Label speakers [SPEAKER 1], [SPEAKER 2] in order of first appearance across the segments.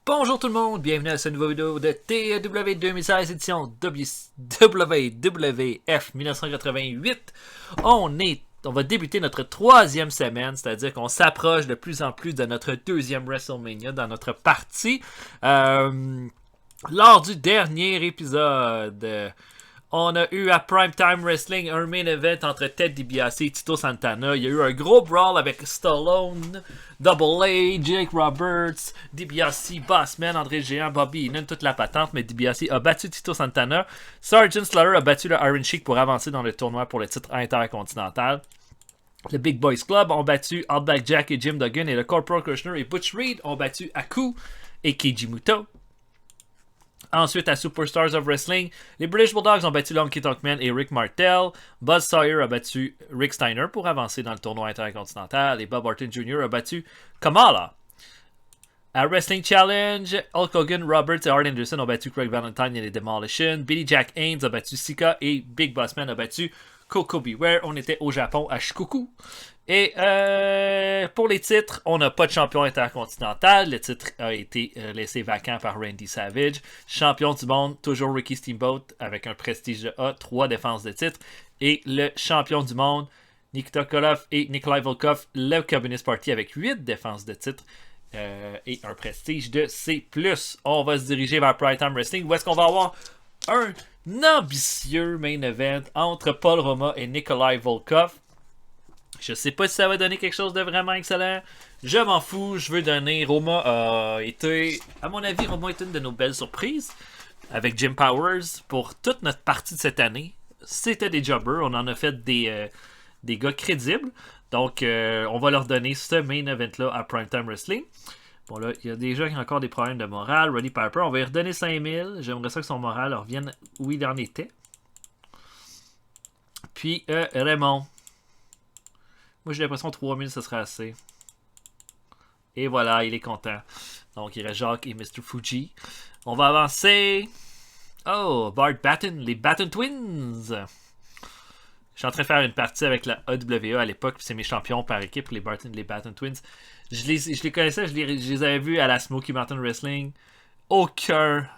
[SPEAKER 1] Bonjour tout le monde, bienvenue à cette nouvelle vidéo de TEW 2016 édition WWF 1988. On va débuter notre troisième semaine, c'est-à-dire qu'on s'approche de plus en plus de notre deuxième WrestleMania dans notre partie. Lors du dernier épisode, on a eu à Primetime Wrestling un main event entre Ted DiBiase et Tito Santana. Il y a eu un gros brawl avec Stallone, Double A, Jake Roberts, DiBiase, Bossman, André Géant, Bobby Heenan, toute la patente, mais DiBiase a battu Tito Santana. Sergeant Slaughter a battu le Iron Sheik pour avancer dans le tournoi pour le titre intercontinental. Le Big Boys Club ont battu Outback Jack et Jim Duggan, et le Corporal Kushner et Butch Reed ont battu Haku et Keiji Muto. Ensuite, à Superstars of Wrestling, les British Bulldogs ont battu Honky Tonk Man et Rick Martel. Buzz Sawyer a battu Rick Steiner pour avancer dans le tournoi intercontinental. Et Bob Orton Jr. a battu Kamala. À Wrestling Challenge, Hulk Hogan, Roberts et Arn Anderson ont battu Craig Valentine et les Demolition. Billy Jack Haynes a battu Sika et Big Boss Man a battu Koko Beware. On était au Japon à Shikoku. Et pour les titres, on n'a pas de champion intercontinental. Le titre a été laissé vacant par Randy Savage. Champion du monde, toujours Ricky Steamboat avec un prestige de A, 3 défenses de titre. Et le champion du monde, Nikita Koloff et Nikolai Volkov, le Communist Party avec 8 défenses de titre et un prestige de C+. On va se diriger vers Primetime Wrestling où est-ce qu'on va avoir un ambitieux main event entre Paul Roma et Nikolai Volkov. Je sais pas si ça va donner quelque chose de vraiment excellent. Je m'en fous, je veux donner. Roma a été, à mon avis, Roma est une de nos belles surprises avec Jim Powers pour toute notre partie de cette année. C'était des jobbers, on en a fait des gars crédibles. Donc, on va leur donner ce main event-là à Primetime Wrestling. Bon, là, il y a des gens qui ont encore des problèmes de morale. Roddy Piper, on va lui redonner 5000. J'aimerais ça que son moral revienne où il en était. Puis, Raymond. Moi, j'ai l'impression que 3000, ce serait assez. Et voilà, il est content. Donc, il reste Jacques et Mr. Fuji. On va avancer. Oh, Bart Batten, les Batten Twins. Je suis en train de faire une partie avec la AWA à l'époque. C'est mes champions par équipe, les Batten Twins. Je les connaissais, je les avais vus à la Smoky Mountain Wrestling. Aucun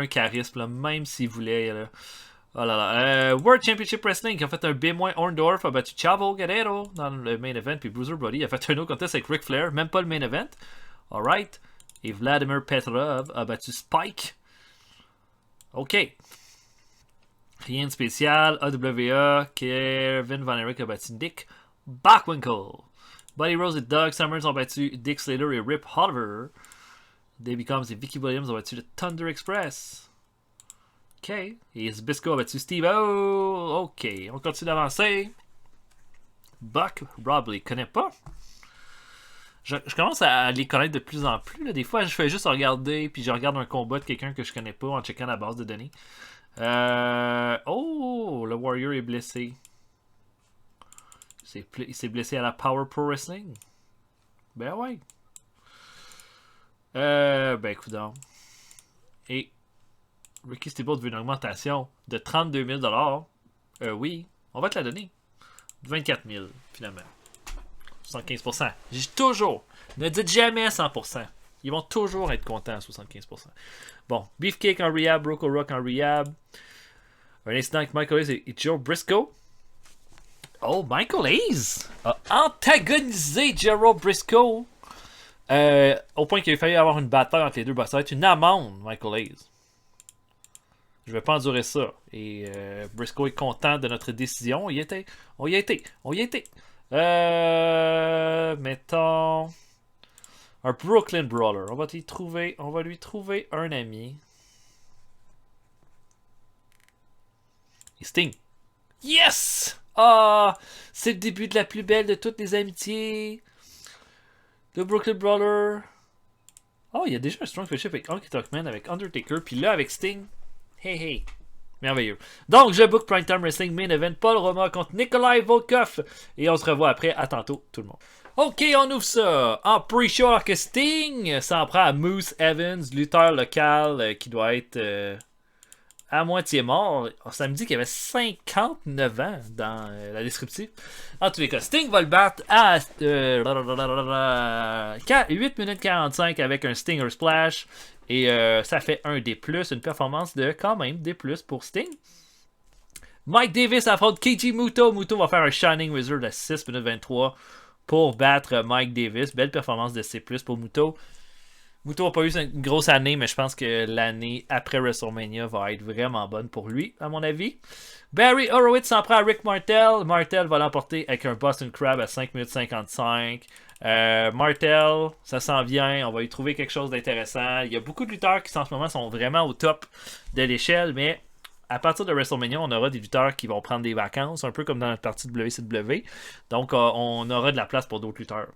[SPEAKER 1] charisme, là, même s'ils voulaient. Là. Oh là là. World Championship Wrestling qui a fait un B- Orndorff, a battu Chavo Guerrero dans le main event, puis Bruiser Brody a fait un autre contest avec Ric Flair, même pas le main event. Alright. Et Vladimir Petrov a battu Spike. Ok. Rien de spécial. AWA, Kevin Von Erich a battu Dick Bockwinkel. Buddy Rose et Doug Summers ont battu Dick Slater et Rip Oliver. Davey Combs et Vicky Williams ont battu le Thunder Express. Ok. Et Zbyszko a battu Steve-O. Ok. On continue d'avancer. Buck Robley. Connais pas. Je commence à les connaître de plus en plus. Là. Des fois, je fais juste regarder. Puis je regarde un combat de quelqu'un que je connais pas en checkant la base de données. Oh, le Warrior est blessé. Il s'est blessé à la Power Pro Wrestling. Ben ouais. Ben coudonc. Et Ricky Steamboat veut une augmentation de 32 000 $. Oui, on va te la donner. 24 000 finalement. 75%. J'ai toujours. Ne dites jamais 100%. Ils vont toujours être contents à 75%. Bon, Beefcake en rehab, Broco Rock en rehab. Un incident avec Michael Hayes et Joe Briscoe. Oh, Michael Hayes a antagonisé Joe Briscoe. Au point qu'il a fallu avoir une bataille entre les deux. Ça va être une amende, Michael Hayes. Je vais pas endurer ça. Et Briscoe est content de notre décision. On y était. Mettons un Brooklyn Brawler. On va lui trouver un ami. Et Sting. Yes! Ah! C'est le début de la plus belle de toutes les amitiés. Le Brooklyn Brawler. Oh, il y a déjà un strong friendship avec Honky Tonk Man, avec Undertaker, puis là avec Sting. Hey. Merveilleux. Donc, je book Primetime Wrestling Main Event, Paul Roma contre Nikolai Volkov. Et on se revoit après. À tantôt, tout le monde. Ok, on ouvre ça. En pre-show alors que Sting s'en prend à Moose Evans, lutteur local qui doit être à moitié mort. Ça me dit qu'il avait 59 ans dans la descriptive. En tous les cas, Sting va le battre à 8 minutes 45 avec un Stinger Splash. Et ça fait un D+, une performance de quand même D+, pour Sting. Mike Davis affronte Keiji Muto. Muto va faire un Shining Wizard à 6 minutes 23 pour battre Mike Davis. Belle performance de C+, pour Muto. Muto n'a pas eu une grosse année, mais je pense que l'année après WrestleMania va être vraiment bonne pour lui, à mon avis. Barry Horowitz s'en prend à Rick Martel. Martel va l'emporter avec un Boston Crab à 5 minutes 55. Martel, ça s'en vient. On va y trouver quelque chose d'intéressant. Il y a beaucoup de lutteurs qui en ce moment sont vraiment au top de l'échelle, mais à partir de WrestleMania, on aura des lutteurs qui vont prendre des vacances, un peu comme dans notre partie de WCW. Donc, on aura de la place pour d'autres lutteurs.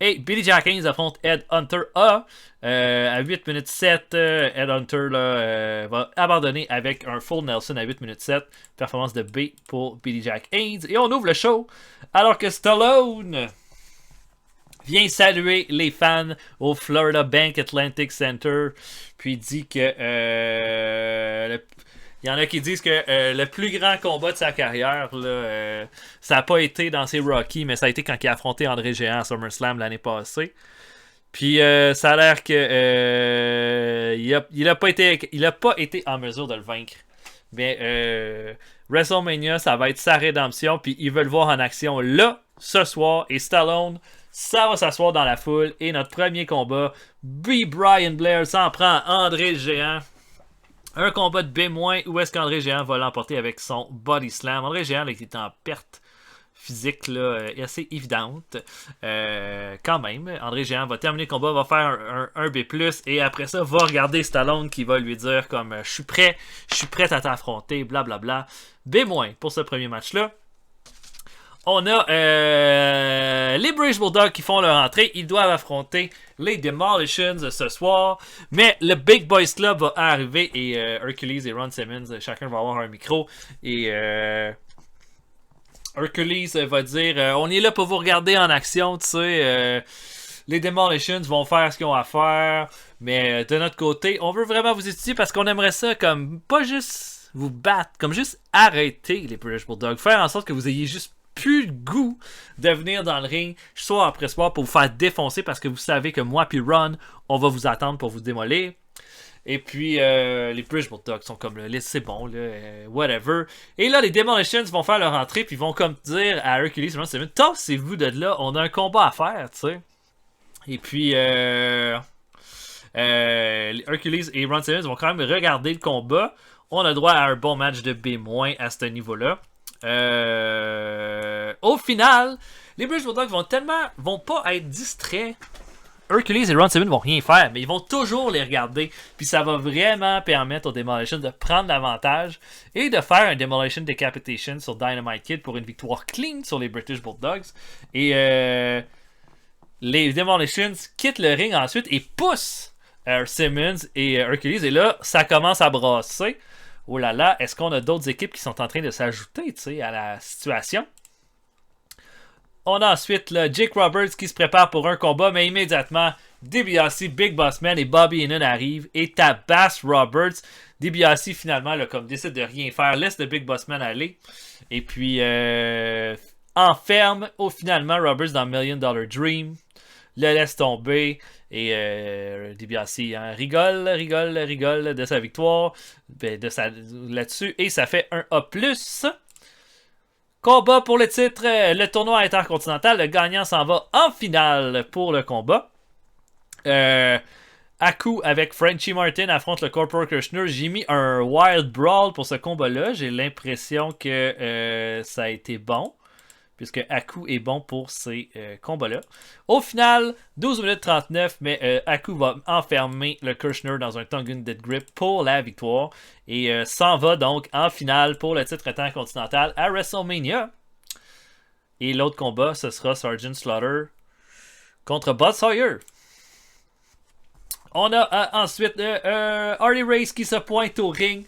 [SPEAKER 1] Et Billy Jack Haynes affronte Ed Hunter A. À 8 minutes 7, Ed Hunter là, va abandonner avec un full Nelson à 8 minutes 7. Performance de B pour Billy Jack Haynes. Et on ouvre le show alors que Stallone vient saluer les fans au Florida Bank Atlantic Center. Puis dit que il y en a qui disent que le plus grand combat de sa carrière, là, ça n'a pas été dans ses Rocky, mais ça a été quand il a affronté André Géant à SummerSlam l'année passée. Puis ça a l'air que il a pas été en mesure de le vaincre. Mais WrestleMania, ça va être sa rédemption. Puis ils veulent le voir en action là, ce soir. Et Stallone, ça va s'asseoir dans la foule. Et notre premier combat, B. Brian Blair s'en prend à André Géant. Un combat de B- où est-ce qu'André Géant va l'emporter avec son Body Slam. André Géant là, qui est en perte physique là, assez évidente. Quand même, André Géant va terminer le combat, va faire un B+, et après ça, va regarder Stallone qui va lui dire comme je suis prêt à t'affronter, blablabla. B- pour ce premier match-là. On a les British Bulldogs qui font leur entrée. Ils doivent affronter les Demolitions ce soir. Mais le Big Boys Club va arriver et Hercules et Ron Simmons, chacun va avoir un micro. Et Hercules va dire on est là pour vous regarder en action, tu sais. Les Demolitions vont faire ce qu'ils ont à faire. Mais de notre côté, on veut vraiment vous étudier parce qu'on aimerait ça comme pas juste vous battre, comme juste arrêter les British Bulldogs. Faire en sorte que vous ayez juste plus le goût de venir dans le ring soir après soir pour vous faire défoncer parce que vous savez que moi puis Ron, on va vous attendre pour vous démolir. Et puis les British Bulldogs sont comme là, c'est bon, là, whatever. Et là, les Demolitions vont faire leur entrée puis vont comme dire à Hercules et Ron Simmons, tassez-vous de là, on a un combat à faire, tu sais. Et puis Hercules et Ron Simmons vont quand même regarder le combat. On a droit à un bon match de B- à ce niveau-là. Au final, les British Bulldogs vont pas être distraits. Hercules et Ron Simmons vont rien faire, mais ils vont toujours les regarder. Puis ça va vraiment permettre aux Demolition de prendre l'avantage et de faire un Demolition Decapitation sur Dynamite Kid pour une victoire clean sur les British Bulldogs. Et les Demolitions quittent le ring ensuite et poussent Simmons et Hercules. Et là, ça commence à brasser. Oh là là, est-ce qu'on a d'autres équipes qui sont en train de s'ajouter, tu sais, à la situation? On a ensuite là, Jake Roberts qui se prépare pour un combat, mais immédiatement, DiBiase, Big Boss Man et Bobby Heenan arrivent et tabassent Roberts. DiBiase finalement là, comme décide de rien faire, laisse le Big Boss Man aller. Et puis enferme finalement Roberts dans Million Dollar Dream. Le laisse tomber. Et DiBiase rigole de sa victoire là-dessus. Et ça fait un A+. Combat pour le titre, le tournoi intercontinental. Le gagnant s'en va en finale pour le combat. Haku avec Frenchie Martin affronte le Corporal Kirchner. J'ai mis un Wild Brawl pour ce combat-là. J'ai l'impression que ça a été bon, puisque Haku est bon pour ces combats-là. Au final, 12 minutes 39, mais Haku va enfermer le Kirchner dans un Tongan Dead Grip pour la victoire. Et s'en va donc en finale pour le titre intercontinental à WrestleMania. Et l'autre combat, ce sera Sergeant Slaughter contre Bud Sawyer. On a ensuite Harley Race qui se pointe au ring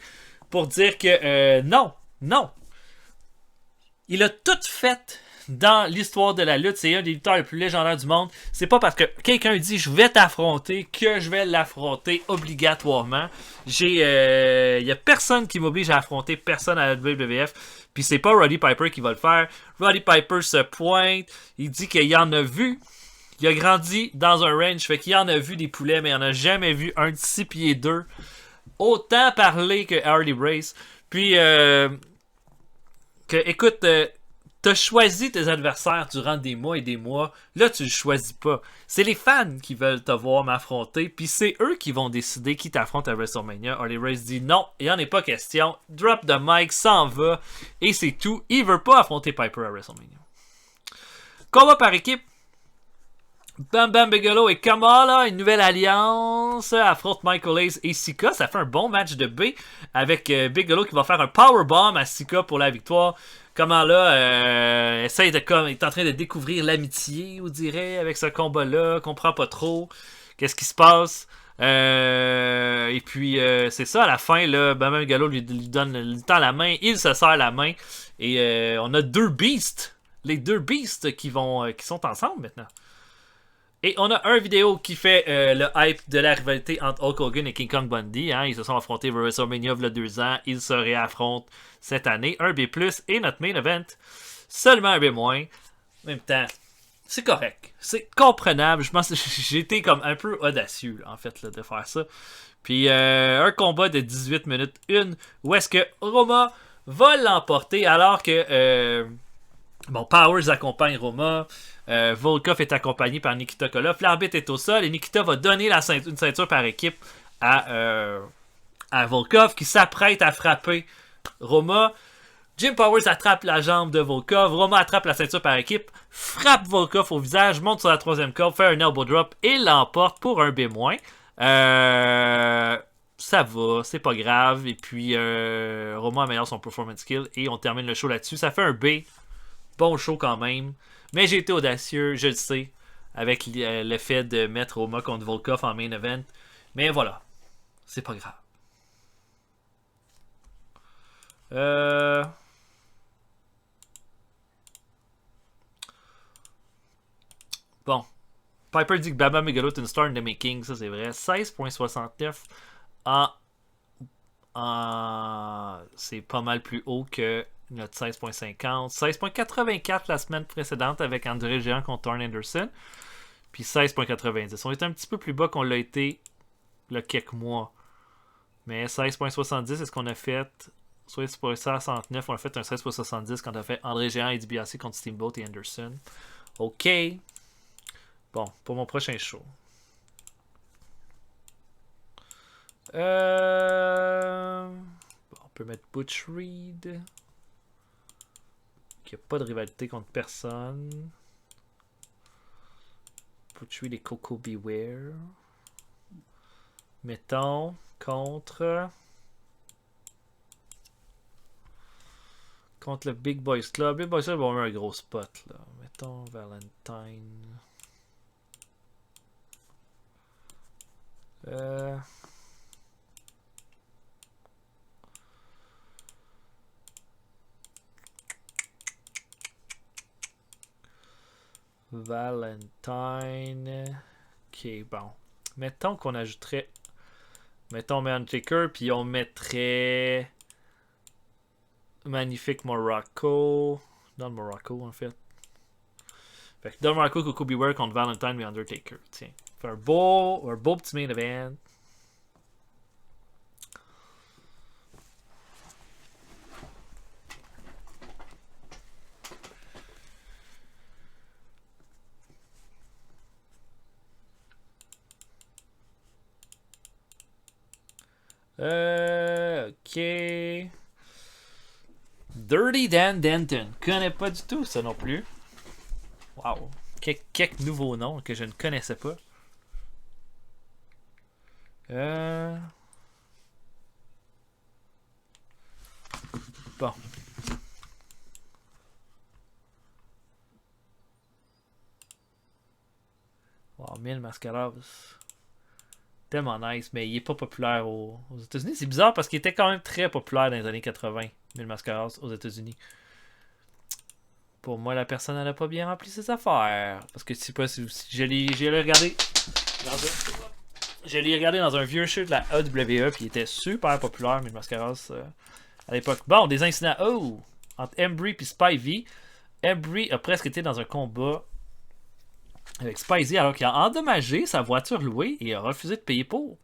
[SPEAKER 1] pour dire que non. Il a tout fait dans l'histoire de la lutte. C'est un des lutteurs les plus légendaires du monde. C'est pas parce que quelqu'un dit je vais t'affronter que je vais l'affronter obligatoirement. Y a personne qui m'oblige à affronter personne à la WWF. Puis c'est pas Roddy Piper qui va le faire. Roddy Piper se pointe. Il dit qu'il en a vu. Il a grandi dans un range. Fait qu'il en a vu des poulets, mais il en a jamais vu un de 6 pieds 2. Autant parler que Harley Race. Puis, écoute, t'as choisi tes adversaires durant des mois et des mois. Là, tu le choisis pas. C'est les fans qui veulent te voir m'affronter. Puis c'est eux qui vont décider qui t'affronte à WrestleMania. Harley Race dit non, il n'y en est pas question. Drop the mic, s'en va. Et c'est tout. Il veut pas affronter Piper à WrestleMania. Combat par équipe. Bam Bam Bigelow et Kamala, une nouvelle alliance, affrontent Michael Hayes et Sika. Ça fait un bon match de B avec Bigelow qui va faire un powerbomb à Sika pour la victoire. Kamala essaye de est en train de découvrir l'amitié, on dirait, avec ce combat-là. Comprend pas trop qu'est-ce qui se passe. Et puis c'est ça, à la fin, là, Bam Bam Bigelow lui tend la main, il se serre la main et on a deux beasts, les deux beasts qui sont ensemble maintenant. Et on a un vidéo qui fait le hype de la rivalité entre Hulk Hogan et King Kong Bundy. Hein. Ils se sont affrontés à WrestleMania il y a 2 ans. Ils se réaffrontent cette année. Un B+, et notre main event, seulement un B-. En même temps, c'est correct. C'est comprenable. J'ai été comme un peu audacieux, là, en fait, là, de faire ça. Puis un combat de 18 minutes 1, où est-ce que Roma va l'emporter alors que... Powers accompagne Roma. Volkov est accompagné par Nikita Koloff. L'arbitre est au sol et Nikita va donner une ceinture par équipe à Volkov qui s'apprête à frapper Roma. Jim Powers attrape la jambe de Volkov. Roma attrape la ceinture par équipe, frappe Volkov au visage, monte sur la 3e corde, fait un elbow drop et l'emporte pour un B-. Ça va, c'est pas grave. Et puis Roma améliore son performance skill et on termine le show là-dessus. Ça fait un B. Bon show quand même. Mais j'ai été audacieux, je le sais, avec le fait de mettre Roma contre Volkov en main event. Mais voilà, c'est pas grave. Bon. Piper dit que Bam Bam Bigelow est une star in the making, ça c'est vrai. 16.69 c'est pas mal plus haut que notre 16.50. 16.84 la semaine précédente avec André Géant contre Arn Anderson. Puis 16.90. On est un petit peu plus bas qu'on l'a été il y a quelques mois. Mais 16.70, c'est ce qu'on a fait. 16.69, on a fait un 16.70 quand on a fait André Géant et DiBiase contre Steamboat et Anderson. OK. Bon, pour mon prochain show. On peut mettre Butch Reed. Qui n'a pas de rivalité contre personne. Butch Reed et Coco Beware. Mettons contre le Big Boys Club. Big Boys Club va avoir un gros spot là. Mettons Valentine. Valentine. Ok, bon. Mettons qu'on ajouterait. Mettons Undertaker, puis on mettrait. Magnifique Morocco. Dans le Morocco, en fait. Fait que dans Morocco, Coco Beware contre Valentine et Undertaker. Tiens. Fait un beau petit main event. Ok. Dirty Dan Denton. Connais pas du tout ça non plus. Wow. Quelques nouveaux noms que je ne connaissais pas. Bon. Wow, Mil Mascaras. Tellement nice, mais il est pas populaire aux États-Unis. C'est bizarre parce qu'il était quand même très populaire dans les années 80, Mil Mascaras aux États-Unis. Pour moi, la personne n'a pas bien rempli ses affaires. Parce que je sais pas si je l'ai regardé. Je l'ai regardé dans un vieux show de la AWE, puis il était super populaire, mais Mascaras, à l'époque. Bon, des incidents. Oh! Entre Embry et Spivey. Embry a presque été dans un combat avec Spivey alors qu'il a endommagé sa voiture louée et a refusé de payer pour.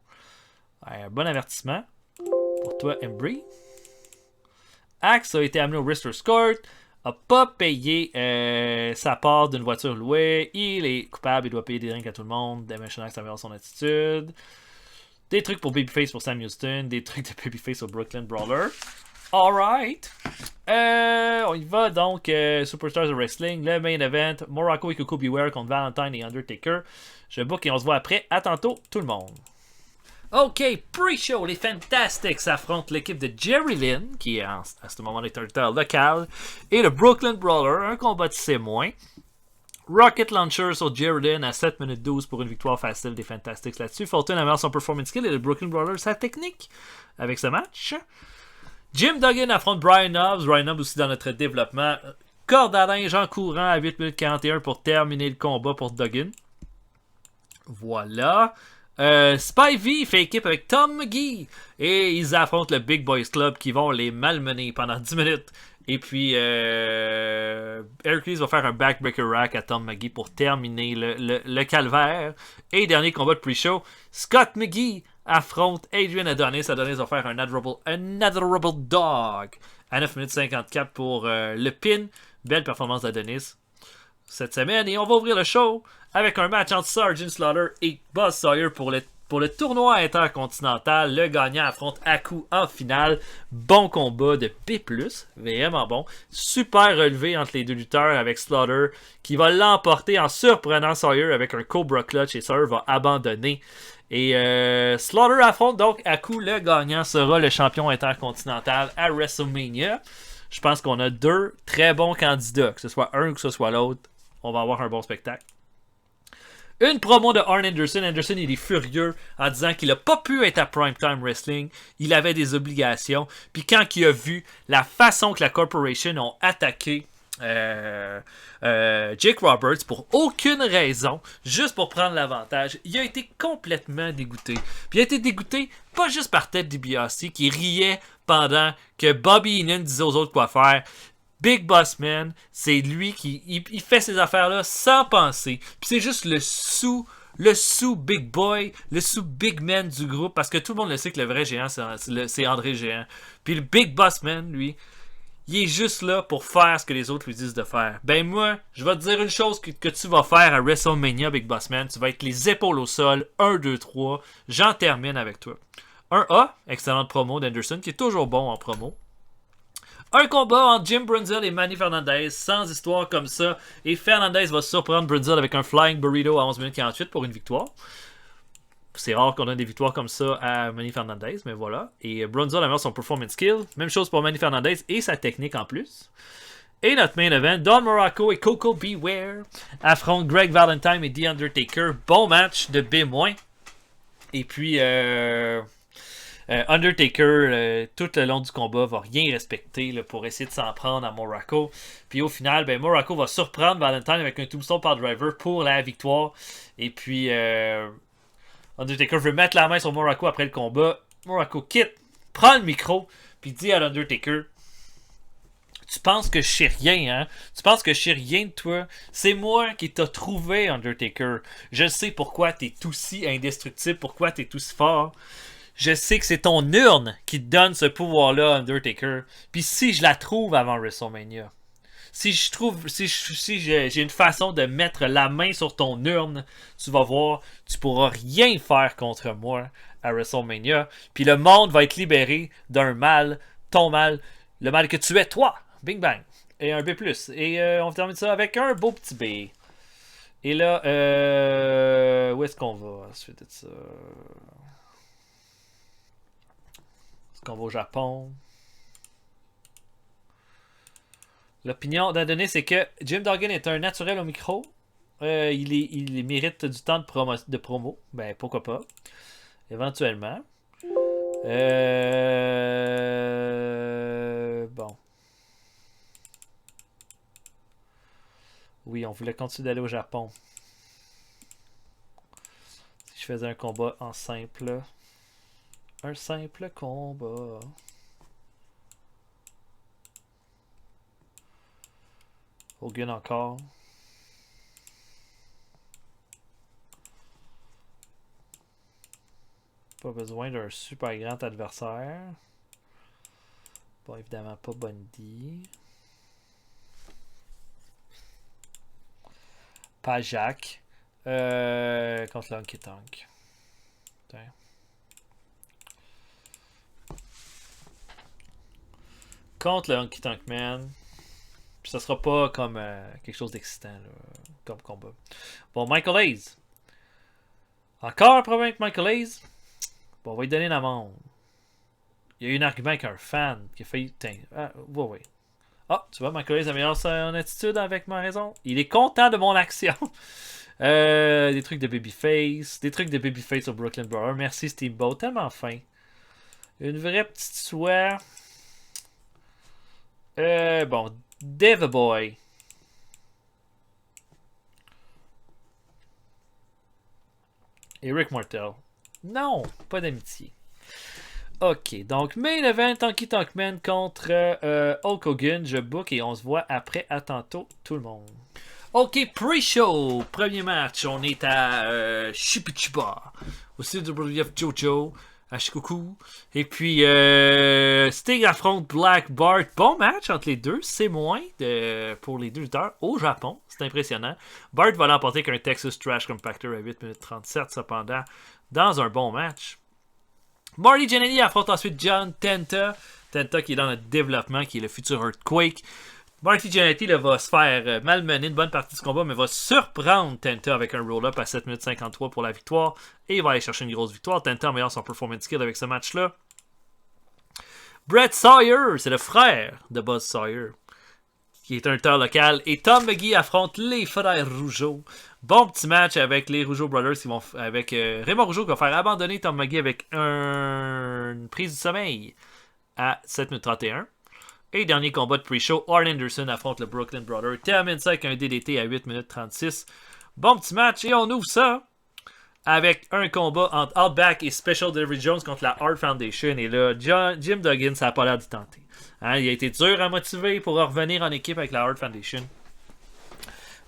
[SPEAKER 1] Un bon avertissement pour toi, Embry. Axe a été amené au Wrestler's Court, a pas payé sa part d'une voiture louée. Il est coupable, il doit payer des drinks à tout le monde. Dimension Axe améliore son attitude. Des trucs pour Babyface pour Sam Houston, des trucs de Babyface au Brooklyn Brawler. Alright. On y va donc. Superstars of Wrestling, le main event. Morocco et Coco Beware contre Valentine et Undertaker. Je book et on se voit après. À tantôt, tout le monde. Ok, pre-show, les Fantastics affrontent l'équipe de Jerry Lynn, qui est à ce moment est un lutteur local, et le Brooklyn Brawler, un combat de C-. Rocket Launcher sur Jerry Lynn à 7 minutes 12 pour une victoire facile des Fantastics là-dessus. Fulton améliore son performance skill et le Brooklyn Brawler sa technique avec ce match. Jim Duggan affronte Brian Knobbs. Brian Knobbs aussi dans notre développement. Corde à linge en courant à 8 minutes 41 pour terminer le combat pour Duggan. Voilà. Spivey fait équipe avec Tom McGee et ils affrontent le Big Boys Club qui vont les malmener pendant 10 minutes. Et puis Hercules va faire un backbreaker rack à Tom McGee pour terminer le calvaire. Et dernier combat de pre-show, Scott McGee affronte Adrian Adonis. Adonis va faire un adorable dog à 9 minutes 54 pour le pin. Belle performance d'Adonis cette semaine. Et on va ouvrir le show avec un match entre Sergeant Slaughter et Buzz Sawyer pour le tournoi intercontinental. Le gagnant affronte Haku en finale. Bon combat de P+, vraiment bon. Super relevé entre les deux lutteurs avec Slaughter qui va l'emporter en surprenant Sawyer avec un Cobra Clutch et Sawyer va abandonner. Et Slaughter affronte donc Haku. Le gagnant sera le champion intercontinental à WrestleMania. Je pense qu'on a deux très bons candidats, que ce soit un ou que ce soit l'autre. On va avoir un bon spectacle. Une promo de Arn Anderson. Anderson, il est furieux en disant qu'il n'a pas pu être à Primetime Wrestling. Il avait des obligations. Puis quand il a vu la façon que la Corporation ont attaqué Jake Roberts pour aucune raison, juste pour prendre l'avantage, il a été complètement dégoûté. Puis il a été dégoûté pas juste par Ted DiBiase qui riait pendant que Bobby Heenan disait aux autres quoi faire. Big Boss Man, c'est lui qui il fait ces affaires-là sans penser. Puis c'est juste le sous Big Boy, le sous Big Man du groupe, parce que tout le monde le sait que le vrai géant, c'est André Géant. Puis le Big Boss Man, lui, il est juste là pour faire ce que les autres lui disent de faire. Ben moi, je vais te dire une chose que tu vas faire à WrestleMania, Big Boss Man. Tu vas être les épaules au sol, 1, 2, 3. J'en termine avec toi. 1A, excellente promo d'Anderson, qui est toujours bon en promo. Un combat entre Jim Brunzell et Manny Fernandez, sans histoire comme ça. Et Fernandez va surprendre Brunzell avec un Flying Burrito à 11 minutes 48 pour une victoire. C'est rare qu'on ait des victoires comme ça à Manny Fernandez, mais voilà. Et Brunzell améliore son performance skill. Même chose pour Manny Fernandez et sa technique en plus. Et notre main event, Don Morocco et Coco Beware affrontent Greg Valentine et The Undertaker. Bon match de B-. Et puis... Undertaker, tout le long du combat, va rien respecter là, pour essayer de s'en prendre à Morocco. Puis au final, Morocco va surprendre Valentine avec un tombstone par driver pour la victoire. Et puis, Undertaker veut mettre la main sur Morocco après le combat. Morocco quitte, prend le micro, puis dit à l'Undertaker: tu penses que je sais rien, hein? Tu penses que je sais rien de toi? C'est moi qui t'ai trouvé, Undertaker. Je sais pourquoi t'es aussi indestructible, pourquoi t'es aussi fort. Je sais que c'est ton urne qui te donne ce pouvoir-là, Undertaker. Puis si je la trouve avant WrestleMania, si j'ai une façon de mettre la main sur ton urne, tu vas voir, tu pourras rien faire contre moi à WrestleMania. Puis le monde va être libéré d'un mal, ton mal, le mal que tu es, toi. Bing bang. Et un B+. Et on termine ça avec un beau petit B. Et là, où est-ce qu'on va ensuite de ça? Qu'on va au Japon. L'opinion d'Adonis, c'est que Jim Duggan est un naturel au micro. Il mérite du temps de promo. Ben, pourquoi pas. Éventuellement. Bon. Oui, on voulait continuer d'aller au Japon. Si je faisais un combat en simple. Un simple combat. Hogan encore. Pas besoin d'un super grand adversaire. Bon, évidemment pas Bundy. Pas Jacques. Contre Honky Tonk. Putain. Contre le Honky Tonk Man. Puis ça sera pas comme quelque chose d'excitant comme combat. Bon, Michael Hayes. Encore un problème avec Michael Hayes. Bon, on va lui donner l'amende. Il y a eu un argument avec un fan qui a failli. Ouais. Ah, tu vois, Michael Hayes améliore son attitude avec ma raison. Il est content de mon action. Des trucs de Babyface. Des trucs de Babyface au Brooklyn Brawler. Merci Steamboat, tellement fin. Une vraie petite soie. Bon, Devaboy. Eric Martel. Non, pas d'amitié. Ok, donc main event Honky Tonk Man contre Hulk Hogan. Je book et on se voit après. À tantôt, tout le monde. Ok, pre-show. Premier match. On est à Shipichiba. Au site de WWF Jojo. À Shikoku. Et puis Sting affronte Black Bart. Bon match entre les deux. C'est moins pour les deux lutteurs au Japon. C'est impressionnant. Bart va l'emporter qu'un Texas Trash Compactor à 8 minutes 37 cependant. Dans un bon match. Marty Jannetty affronte ensuite John Tenta. Tenta qui est dans le développement, qui est le futur Earthquake. Marty Jannetty va se faire malmener une bonne partie du combat, mais va surprendre Tenta avec un roll-up à 7 minutes 53 pour la victoire. Et il va aller chercher une grosse victoire. Tenta améliore son performance skill avec ce match-là. Brett Sawyer, c'est le frère de Buzz Sawyer, qui est un lutteur local. Et Tom McGee affronte les frères Rougeau. Bon petit match avec les Rougeau Brothers qui vont avec Raymond Rougeau qui va faire abandonner Tom McGee avec une prise du sommeil à 7 minutes 31. Et dernier combat de pre-show, Arn Anderson affronte le Brooklyn Brother. Termine ça avec un DDT à 8 minutes 36. Bon petit match et on ouvre ça avec un combat entre Outback et Special Delivery Jones contre la Hart Foundation. Et là, Jim Duggan, ça n'a pas l'air d'y tenter. Hein, il a été dur à motiver pour revenir en équipe avec la Hart Foundation.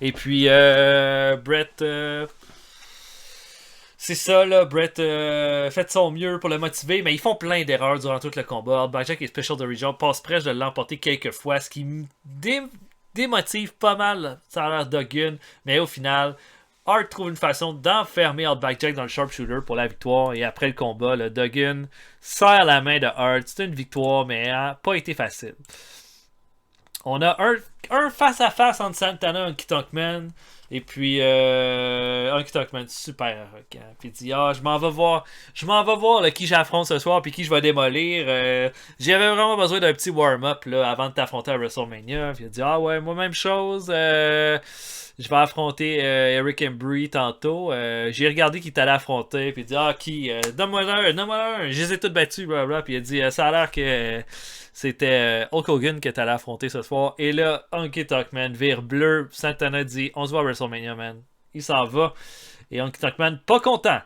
[SPEAKER 1] Et puis, Brett... c'est ça, là. Brett fait de son mieux pour le motiver, mais ils font plein d'erreurs durant tout le combat. Outback et Special Delivery Jones passent presque de l'emporter quelques fois, ce qui démotive pas mal, ça a l'air Duggan. Mais au final... Hart trouve une façon d'enfermer Outback Jack dans le sharpshooter pour la victoire. Et après le combat, le Duggan serre la main de Hart. C'est une victoire, mais elle n'a pas été facile. On a un face-à-face entre Santana et Honky Tonk Man. Et puis, Honky Tonk Man super arrogant. Puis il dit, je m'en vais voir là, qui j'affronte ce soir puis qui je vais démolir. J'avais vraiment besoin d'un petit warm-up là, avant de t'affronter à WrestleMania. Puis il dit, ouais, moi même chose. Je vais affronter Eric Embry tantôt. J'ai regardé qui t'allait affronter. Puis il dit, qui donne-moi un. Je les ai tous battus. Blablabla. Puis il a dit, ça a l'air que c'était Hulk Hogan que t'allais affronter ce soir. Et là, Honky Tonk Man vire bleu. Santana dit, on se voit à WrestleMania, man. Il s'en va. Et Honky Tonk Man, pas content.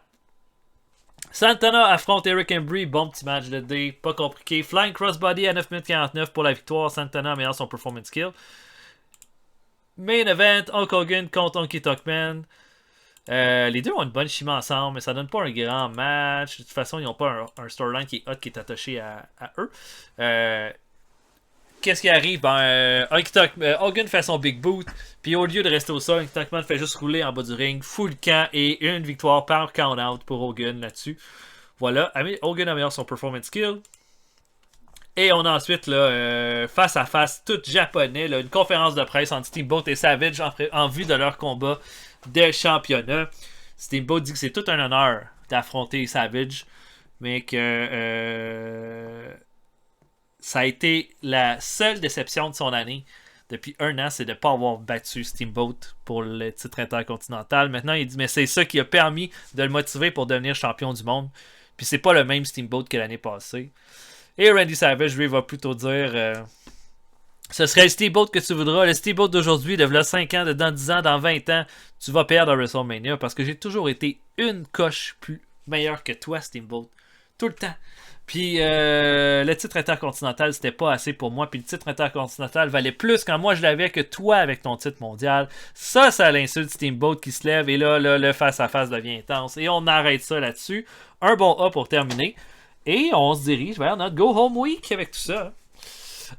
[SPEAKER 1] Santana affronte Eric Embry. Bon petit match de D. Pas compliqué. Flying Crossbody à 9 minutes 49 pour la victoire. Santana améliore son performance skill. Main event, Hulk Hogan contre Honky Tonk Man. Les deux ont une bonne chimie ensemble, mais ça donne pas un grand match. De toute façon, ils n'ont pas un storyline qui est hot, qui est attaché à eux. Qu'est-ce qui arrive? Hogan fait son big boot, puis au lieu de rester au sol, Honky Tonk Man fait juste rouler en bas du ring, full camp et une victoire par count-out pour Hogan là-dessus. Voilà, Hogan améliore son performance skill. Et on a ensuite, là, face à face, tout japonais, là, une conférence de presse entre Steamboat et Savage en vue de leur combat de championnat. Steamboat dit que c'est tout un honneur d'affronter Savage, mais que ça a été la seule déception de son année depuis un an, c'est de ne pas avoir battu Steamboat pour le titre intercontinental. Maintenant, il dit, mais c'est ça qui a permis de le motiver pour devenir champion du monde. Puis c'est pas le même Steamboat que l'année passée. Et Randy Savage, lui, va plutôt dire Ce serait le Steamboat que tu voudras. Le Steamboat d'aujourd'hui, de 5 ans, de dans 10 ans, dans 20 ans, tu vas perdre à WrestleMania parce que j'ai toujours été une coche plus meilleure que toi, Steamboat. Tout le temps. Puis le titre intercontinental, c'était pas assez pour moi. Puis le titre intercontinental valait plus quand moi je l'avais que toi avec ton titre mondial. Ça l'insulte Steamboat qui se lève. Et là, le face-à-face devient intense. Et on arrête ça là-dessus. Un bon A pour terminer. Et on se dirige vers notre Go Home Week avec tout ça.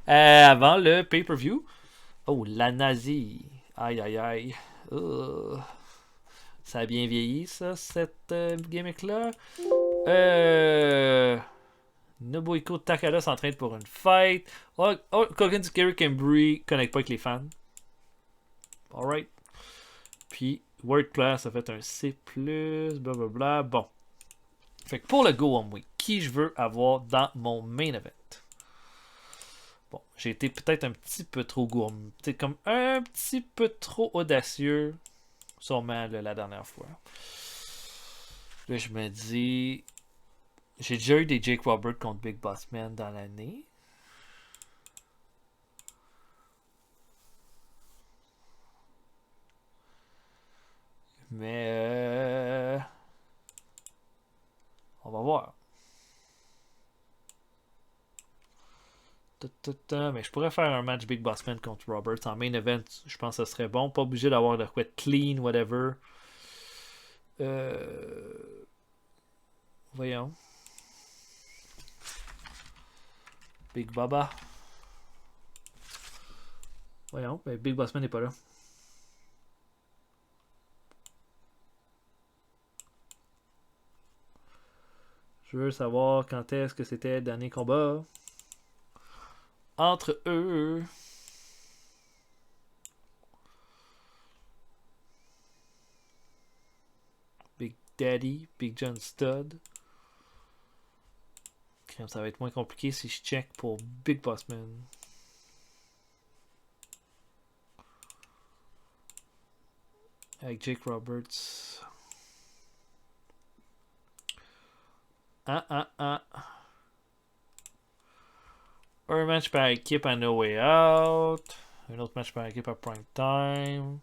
[SPEAKER 1] Avant le pay-per-view. Oh, la nazie. Aïe, aïe, aïe. Ça a bien vieilli, ça, cette gimmick-là. Nobuhiko Takada s'entraîne pour une fight. Kogan Tsukiri Kembri connecte pas avec les fans. Alright. Puis, World Class a fait un C+, blablabla. Bon. Fait que pour le Go Home Week, qui je veux avoir dans mon main event? Bon, j'ai été peut-être un petit peu trop gourmand. Peut-être comme un petit peu trop audacieux. Sûrement là, la dernière fois. Là, je me dis... J'ai déjà eu des Jake Roberts contre Big Boss Man dans l'année. Mais... on va voir. Mais je pourrais faire un match Big Boss Man contre Roberts en main event. Je pense que ce serait bon. Pas obligé d'avoir de quoi être clean, whatever. Voyons. Big Baba. Voyons, mais Big Boss Man n'est pas là. Je veux savoir quand est-ce que c'était le dernier combat entre eux. Big Daddy, Big John Studd. Ça va être moins compliqué si je check pour Big Boss Man. Avec Jake Roberts. Un match par équipe à No Way Out. Un autre match par équipe à Prime Time.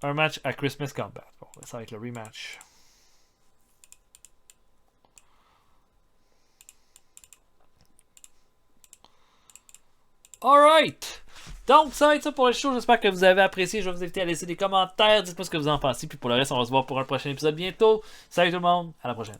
[SPEAKER 1] Un match à Christmas Combat. Bon, ça va être le rematch. Alright! Donc, ça va être ça pour le show. J'espère que vous avez apprécié. Je vais vous inviter à laisser des commentaires. Dites-moi ce que vous en pensez. Puis pour le reste, on va se voir pour un prochain épisode bientôt. Salut tout le monde. À la prochaine.